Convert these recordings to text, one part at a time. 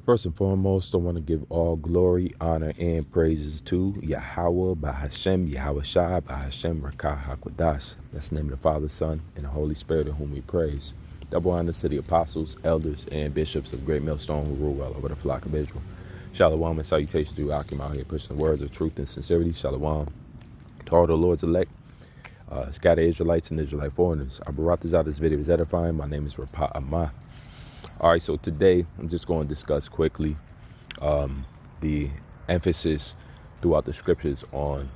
First and foremost, I want to give all glory, honor, and praises to Yahweh, Bahashem, Yahweh Shai, Bahashem, Rakah, HaKodash. That's the name of the Father, Son, and the Holy Spirit in whom we praise. Double honor to the apostles, elders, and bishops of Great Millstone who rule well over the flock of Israel. Shalom and salutations to Akim out here pushing the words of truth and sincerity. Shalom to all the Lord's elect, scattered Israelites and Israelite foreigners. I brought this video is edifying. My name is Rapah Amah. All right, so today I'm just going to discuss quickly the emphasis throughout the scriptures on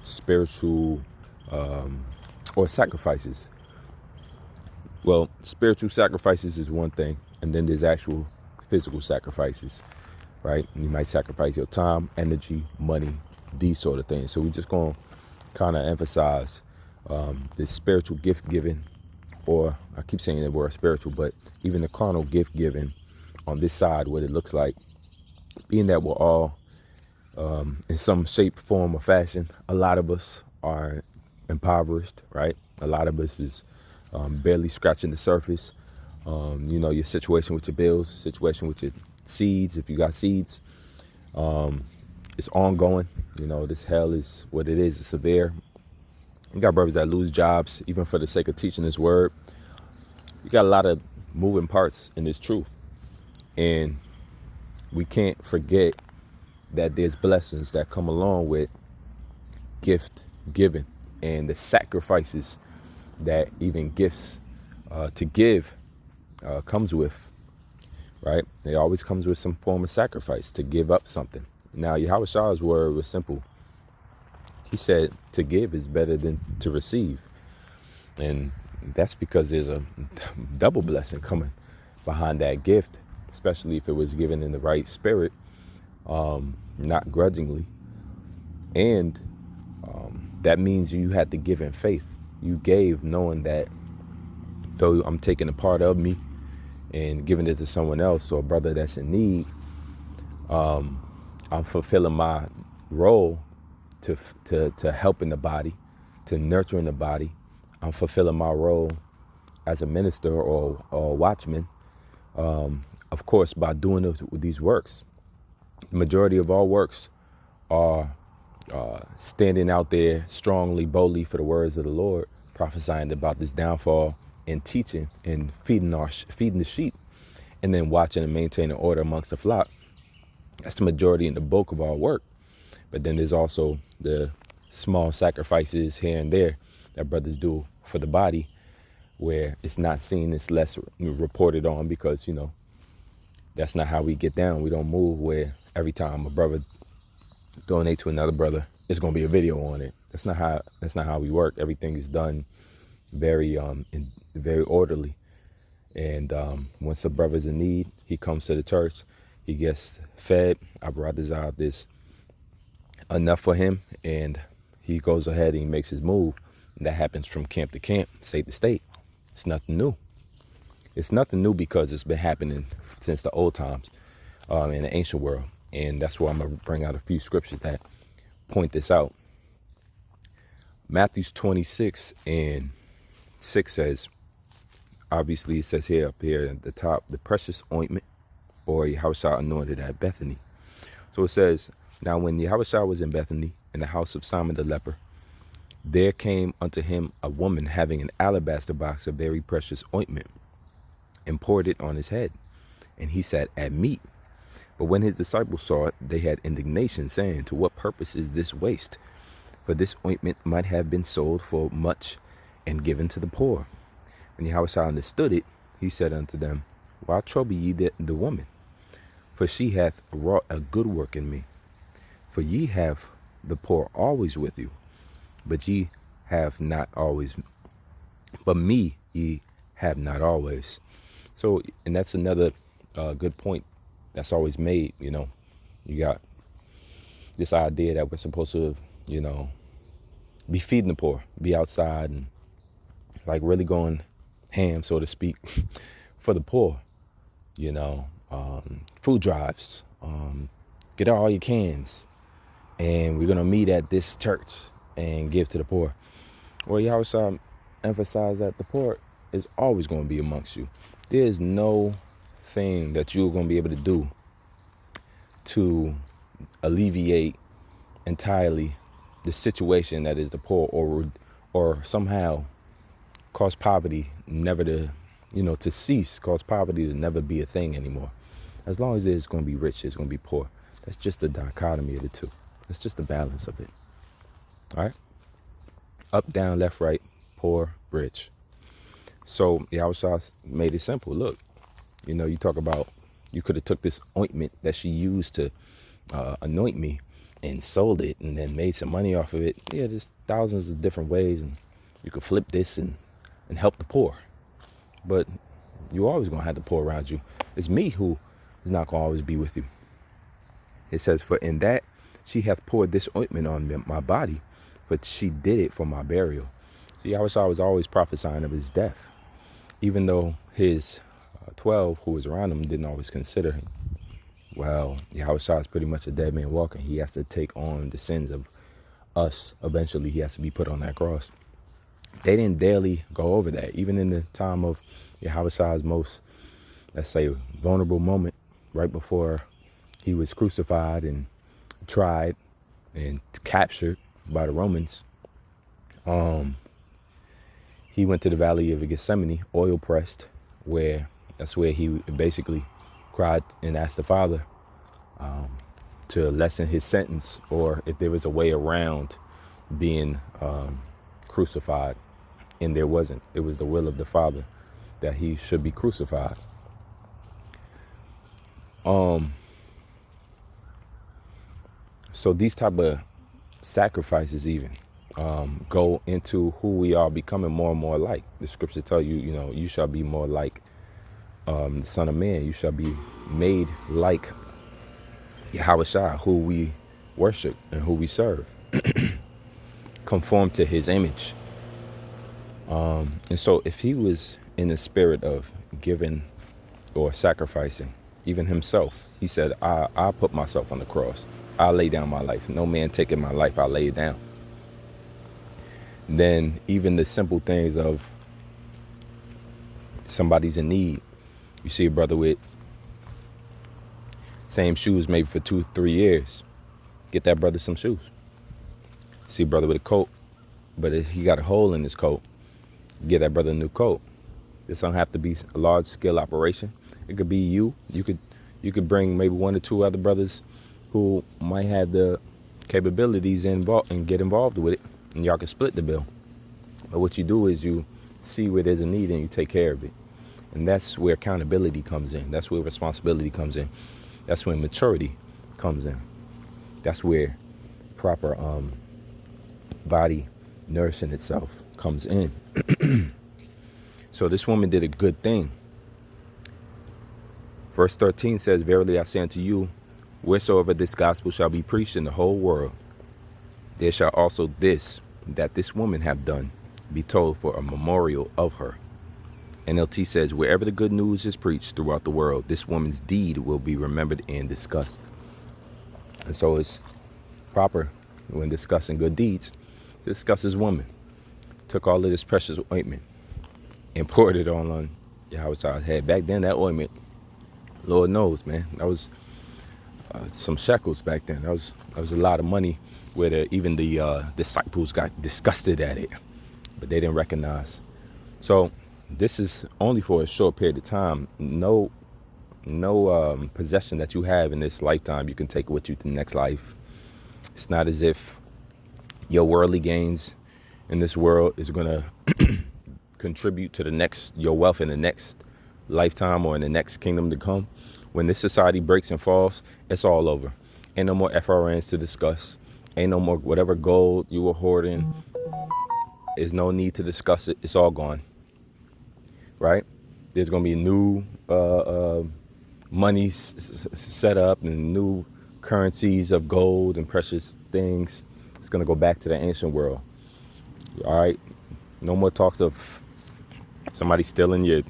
spiritual or sacrifices. Well, spiritual sacrifices is one thing, and then there's actual physical sacrifices, right? You might sacrifice your time, energy, money, these sort of things. So we're just going to kind of emphasize this spiritual gift giving, or I keep saying the word spiritual, but even the carnal gift giving on this side, what it looks like, being that we're all in some shape, form, or fashion. A lot of us are impoverished, right? A lot of us is barely scratching the surface. Your situation with your bills, situation with your seeds, if you got seeds, it's ongoing. This hell is what it is. It's severe. You got brothers that lose jobs, even for the sake of teaching this word. You got a lot of moving parts in this truth. And we can't forget that there's blessings that come along with gift giving and the sacrifices that even gifts to give comes with, right? It always comes with some form of sacrifice to give up something. Now, Yahweh Shah's word was simple. He said to give is better than to receive. And that's because there's a double blessing coming behind that gift, especially if it was given in the right spirit, not grudgingly. And that means you had to give in faith. You gave knowing that though I'm taking a part of me and giving it to someone else or a brother that's in need, I'm fulfilling my role to helping the body, to nurturing the body. I'm fulfilling my role as a minister or a watchman, of course, by doing these works. The majority of our works are standing out there strongly, boldly for the words of the Lord, prophesying about this downfall and teaching and feeding the sheep, and then watching and maintaining order amongst the flock. That's the majority and the bulk of our work. But then there's also the small sacrifices here and there that brothers do for the body, where it's not seen, it's less reported on, because that's not how we get down. We don't move where every time a brother donate to another brother, it's gonna be a video on it. That's not how we work. Everything is done very very orderly. And once a brother's in need, he comes to the church, he gets fed. I brought this out, this enough for him, and he goes ahead and he makes his move. And that happens from camp to camp, state to state. It's nothing new. It's nothing new because it's been happening since the old times in the ancient world. And that's why I'm going to bring out a few scriptures that point this out. Matthew 26:6 says, obviously it says here, up here at the top, the precious ointment, or Yahushua anointed at Bethany. So it says, now when Yahushua was in Bethany, in the house of Simon the leper, there came unto him a woman having an alabaster box of very precious ointment, and poured it on his head. And he sat at meat. But when his disciples saw it, they had indignation, saying, to what purpose is this waste? For this ointment might have been sold for much and given to the poor. When Yahushua understood it, he said unto them, why trouble ye the woman? For she hath wrought a good work in me. For ye have the poor always with you, but ye have not always, but me ye have not always. So, and that's another good point that's always made. You got this idea that we're supposed to, be feeding the poor, be outside and like really going ham, so to speak, for the poor. Food drives, get all your cans, and we're gonna meet at this church and give to the poor. Well, Yahushua emphasize that the poor is always going to be amongst you. There is no thing that you're going to be able to do to alleviate entirely the situation that is the poor, or somehow cause poverty never to, to cease, cause poverty to never be a thing anymore. As long as there's going to be rich, there's going to be poor. That's just the dichotomy of the two. That's just the balance of it. All right? Up, down, left, right, poor, rich. So Yahushua made it simple. Look, you talk about, you could have took this ointment that she used to anoint me and sold it and then made some money off of it. Yeah, there's thousands of different ways, and you could flip this and help the poor. But you always going to have the poor around you. It's me who is not going to always be with you. It says, for in that she hath poured this ointment on my body, but she did it for my burial. See, Yahushua was always prophesying of his death, even though his 12 who was around him didn't always consider him. Well, Yahushua is pretty much a dead man walking. He has to take on the sins of us. Eventually, he has to be put on that cross. They didn't daily go over that. Even in the time of Yahushua's most, let's say, vulnerable moment, right before he was crucified and tried and captured by the Romans, he went to the Valley of Gethsemane, oil pressed, that's where he basically cried and asked the Father to lessen his sentence, or if there was a way around being crucified. And there wasn't. It was the will of the Father that he should be crucified. So these type of sacrifices even go into who we are becoming more and more like. The scriptures tell you, you shall be more like the Son of Man. You shall be made like Yahushua, who we worship and who we serve. Conform to his image. And so if he was in the spirit of giving or sacrificing, even himself, he said, I put myself on the cross. I lay down my life. No man taking my life, I lay it down. Then even the simple things of somebody's in need. You see a brother with same shoes maybe for 2-3 years. Get that brother some shoes. See a brother with a coat, but he got a hole in his coat. Get that brother a new coat. This don't have to be a large scale operation. It could be you. You could bring maybe 1 or 2 other brothers who might have the capabilities involved and get involved with it, and y'all can split the bill. But what you do is you see where there's a need and you take care of it. And that's where accountability comes in. That's where responsibility comes in. That's when maturity comes in. That's where proper body nourishing itself comes in. So this woman did a good thing. Verse 13 says, verily I say unto you, wheresoever this gospel shall be preached in the whole world, there shall also this, that this woman have done, be told for a memorial of her. NLT says, wherever the good news is preached throughout the world, this woman's deed will be remembered and discussed. And so it's proper when discussing good deeds to discuss this woman. Took all of this precious ointment and poured it on Yahushua's head. Back then, that ointment, Lord knows, man, that was some shekels back then. That was a lot of money, where even the disciples got disgusted at it, but they didn't recognize. So this is only for a short period of time. No possession that you have in this lifetime you can take with you to the next life. It's not as if your worldly gains in this world is going to contribute to your wealth in the next lifetime or in the next kingdom to come. When this society breaks and falls, it's all over. Ain't no more FRNs to discuss. Ain't no more whatever gold you were hoarding. There's no need to discuss it. It's all gone. Right? There's going to be new money set up and new currencies of gold and precious things. It's going to go back to the ancient world. All right? No more talks of somebody stealing your,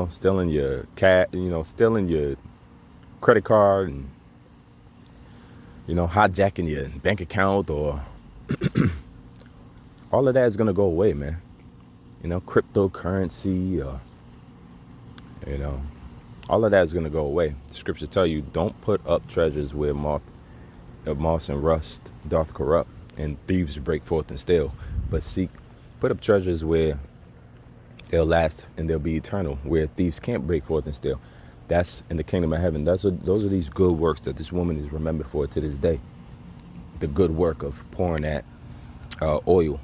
stealing your cat, stealing your credit card and, hijacking your bank account, or all of that is going to go away, man. Cryptocurrency, or, All of that is going to go away. The scriptures tell you, don't put up treasures where moss and rust doth corrupt, and thieves break forth and steal. But put up treasures where they'll last and they'll be eternal, where thieves can't break forth and steal. That's in the kingdom of heaven. Those are these good works that this woman is remembered for to this day. The good work of pouring that oil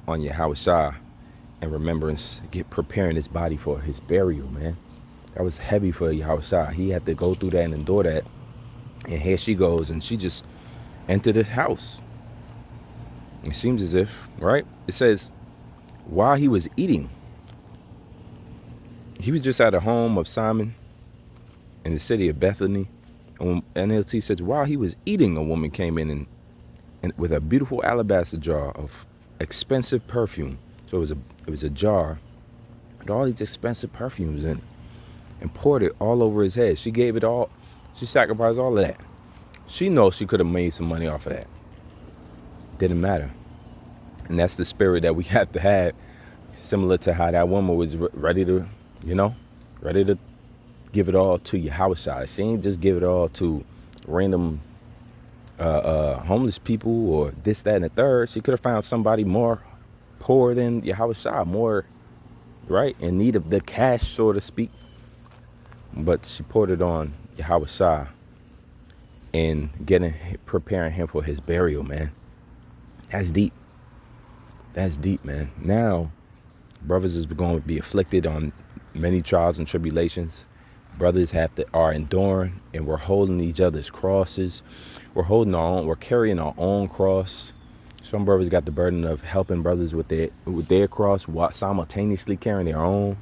on Yahushua and remembrance, preparing his body for his burial, man. That was heavy for Yahushua. He had to go through that and endure that. And here she goes, and she just entered the house. It seems as if, right? It says, while he was eating, he was just at a home of Simon in the city of Bethany. And NLT says, while he was eating, a woman came in and with a beautiful alabaster jar of expensive perfume. So it was a jar with all these expensive perfumes in it, and poured it all over his head. She gave it all. She sacrificed all of that. She knows she could have made some money off of that. Didn't matter. And that's the spirit that we have to have, similar to how that woman was ready to give it all to Yahushua. She ain't just give it all to random homeless people or this, that, and the third. She could have found somebody more poor than Yahushua, more, right, in need of the cash, so to speak. But she poured it on Yahushua and preparing him for his burial, man. That's deep. That's deep, man. Now, brothers is going to be afflicted on many trials and tribulations. Brothers are enduring, and we're holding each other's crosses. We're carrying our own cross. Some brothers got the burden of helping brothers with their cross while simultaneously carrying their own.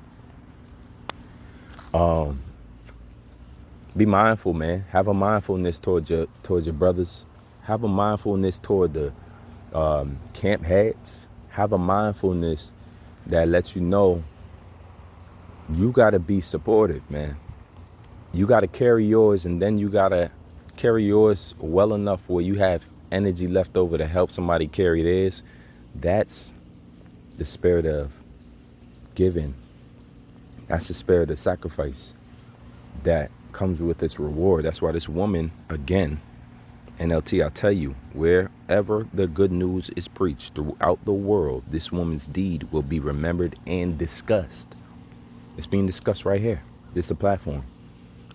Be mindful, man. Have a mindfulness towards your brothers. Have a mindfulness toward the camp heads. Have a mindfulness that lets you know you got to be supportive, man. You got to carry yours, and then you got to carry yours well enough where you have energy left over to help somebody carry theirs. That's the spirit of giving. That's the spirit of sacrifice that comes with its reward. That's why this woman, again, NLT, I tell you, wherever the good news is preached throughout the world, this woman's deed will be remembered and discussed. It's being discussed right here. This is the platform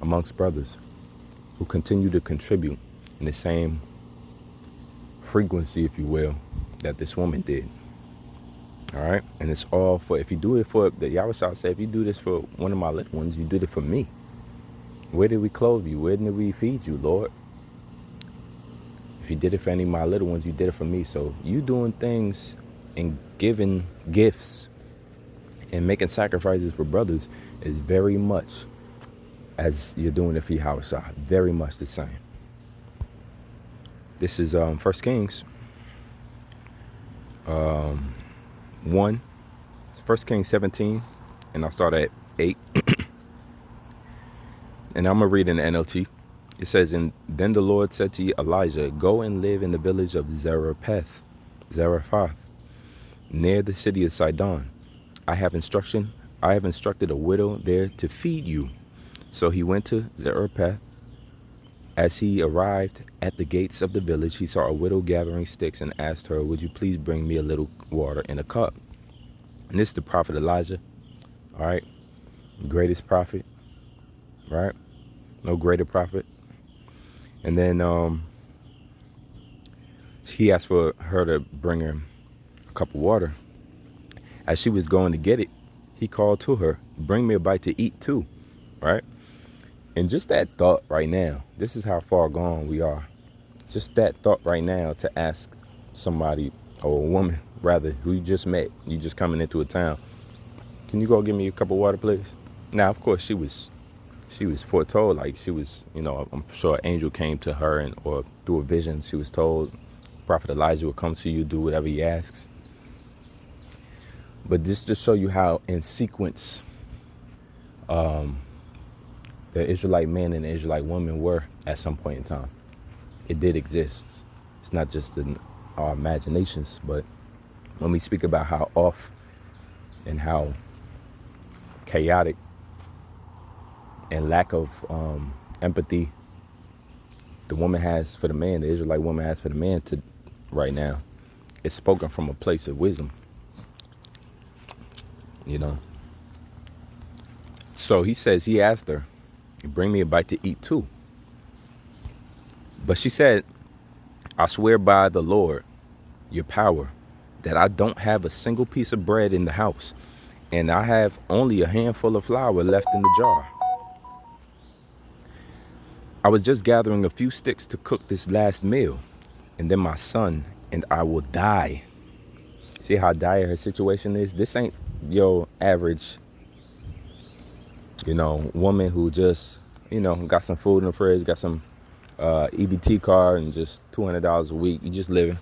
amongst brothers who continue to contribute in the same frequency, if you will, that this woman did. All right? And it's all for, if you do it for, the Yahushua said, if you do this for one of my little ones, you did it for me. Where did we clothe you? Where did we feed you, Lord? If you did it for any of my little ones, you did it for me. So you doing things and giving gifts and making sacrifices for brothers is very much as you're doing it for Yahushua. Very much the same. This is 1 Kings 1. 1 Kings 17. And I'll start at 8. And I'm going to read in the NLT. It says, and then the Lord said to Elijah, go and live in the village of Zarephath, near the city of Sidon. I have instructed a widow there to feed you. So he went to Zarephath. As he arrived at the gates of the village, he saw a widow gathering sticks and asked her, would you please bring me a little water in a cup? And this is the prophet Elijah. All right. Greatest prophet. Right. No greater prophet. And then he asked for her to bring him a cup of water. As she was going to get it, he called to her, bring me a bite to eat too. Right. And just that thought right now, this is how far gone we are. Just that thought right now to ask somebody, or a woman rather, who you just met, you just coming into a town, can you go get me a cup of water, please? Now, of course, she was foretold, like she was, I'm sure an angel came to her or through a vision, she was told Prophet Elijah will come to you, do whatever he asks. But this just show you how in sequence the Israelite man and the Israelite woman were at some point in time. It did exist. It's not just in our imaginations, but when we speak about how off and how chaotic and lack of empathy the woman has for the man, the Israelite woman has for the man to right now, it's spoken from a place of wisdom, you know. So he says, he asked her, bring me a bite to eat too. But she said, I swear by the Lord, your power, that I don't have a single piece of bread in the house, and I have only a handful of flour left in the jar. I was just gathering a few sticks to cook this last meal, and then my son and I will die. See how dire her situation is? This ain't your average, woman who just, got some food in the fridge, got some EBT card and just $200 a week. You just living.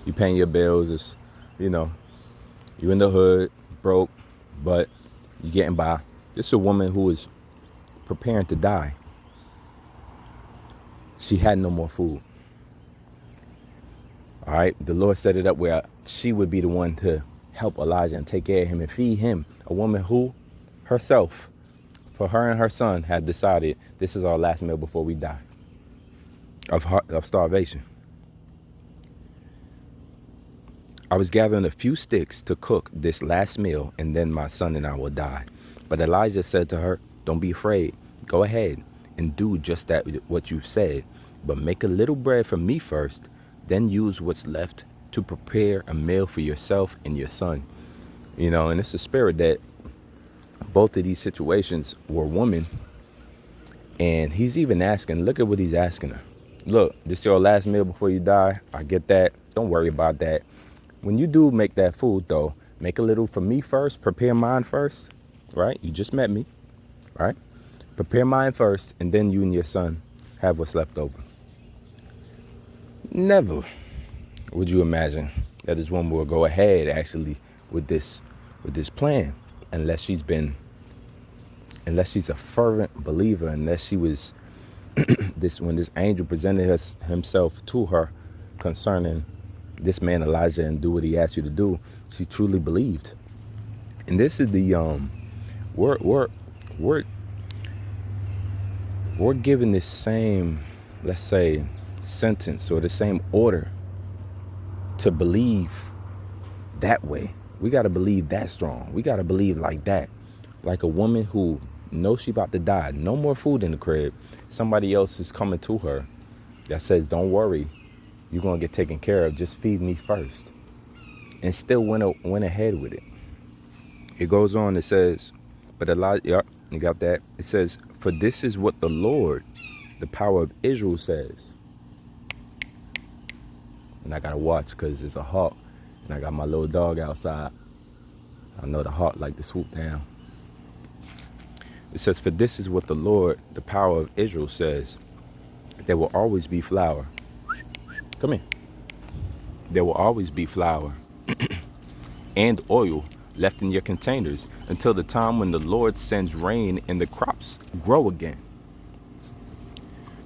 You paying your bills. It's, you in the hood, broke, but you getting by. This is a woman who is preparing to die. She had no more food. All right. The Lord set it up where she would be the one to help Elijah and take care of him and feed him. A woman who herself, for her and her son, had decided this is our last meal before we die of starvation. I was gathering a few sticks to cook this last meal, and then my son and I will die. But Elijah said to her, don't be afraid. Go ahead and do just that, what you've said. But make a little bread for me first, then use what's left to prepare a meal for yourself and your son. And it's a spirit that both of these situations were women. And he's even asking, look at what he's asking her. Look, this is your last meal before you die. I get that. Don't worry about that. When you do make that food, though, make a little for me first. Prepare mine first, right? You just met me, right? Prepare mine first, and then you and your son have what's left over. Never would you imagine that this woman will go ahead, actually, with this plan, unless she's a fervent believer, unless she was when this angel presented himself to her concerning this man Elijah and do what he asked you to do, she truly believed. And this is the we're given this same, let's say, sentence or the same order to believe that way. We got to believe that strong. We got to believe like that, like a woman who knows she about to die, no more food in the crib. Somebody else is coming to her that says, don't worry, you're going to get taken care of. Just feed me first. And still went ahead with it. It goes on. It says, but Elijah, yep, you got that. It says, for this is what the Lord, the power of Israel, says. And I got to watch because it's a hawk. And I got my little dog outside. I know the hawk like to swoop down. It says, for this is what the Lord, the power of Israel, says. There will always be flour. Come here. There will always be flour and oil left in your containers until the time when the Lord sends rain and the crops grow again.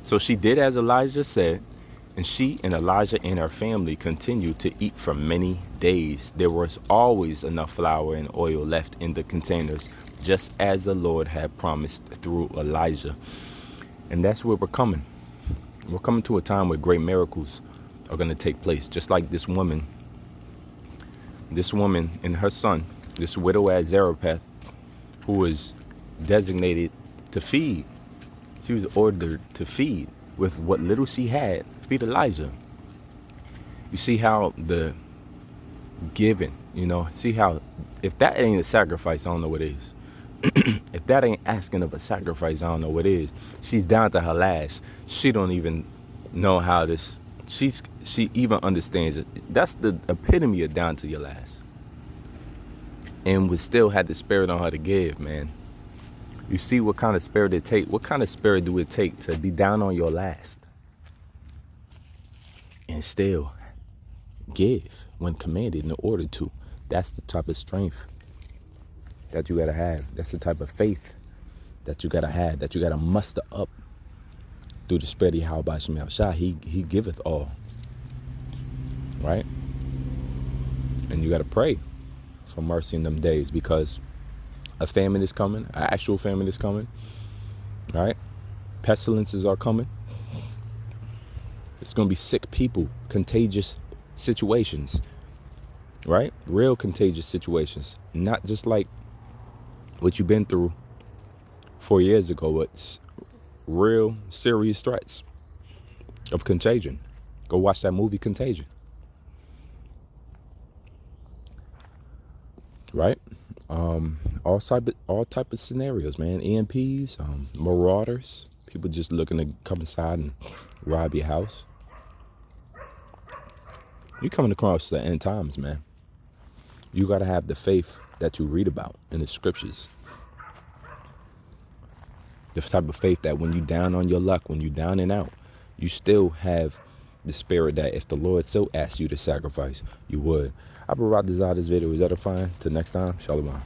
So she did as Elijah said, and she and Elijah and her family continued to eat for many days. There was always enough flour and oil left in the containers, just as the Lord had promised through Elijah. And that's where we're coming. We're coming to a time where great miracles are going to take place, just like this woman and her son, this widow at Zarephath, who was designated to feed. She was ordered to feed with what little she had, feed Elijah. You see how the giving, see how, if that ain't a sacrifice, I don't know what is. If that ain't asking of a sacrifice, I don't know what is. She's down to her last. She don't even know how this, she even understands it. That's the epitome of down to your last. And we still had the spirit on her to give, man. You see what kind of spirit it take? What kind of spirit do it take to be down on your last and still give when commanded and ordered to? That's the type of strength that you gotta have. That's the type of faith that you gotta have, that you gotta muster up through the spirit of Yahweh Shem Yahushua. He giveth all, right? And you gotta pray for mercy in them days, because A famine is coming. An actual famine is coming. Right? Pestilences are coming. It's going to be sick people, contagious situations, right? Real contagious situations, not just like what you've been through 4 years ago, but real serious threats of contagion. Go watch that movie Contagion, right? All type of scenarios, man. EMPs, marauders, people just looking to come inside and rob your house. You're coming across the end times, man. You got to have the faith that you read about in the scriptures. The type of faith that when you down on your luck, when you down and out, you still have the spirit that if the Lord still asked you to sacrifice, you would. I provide this video. Is edifying. Till next time, shalom.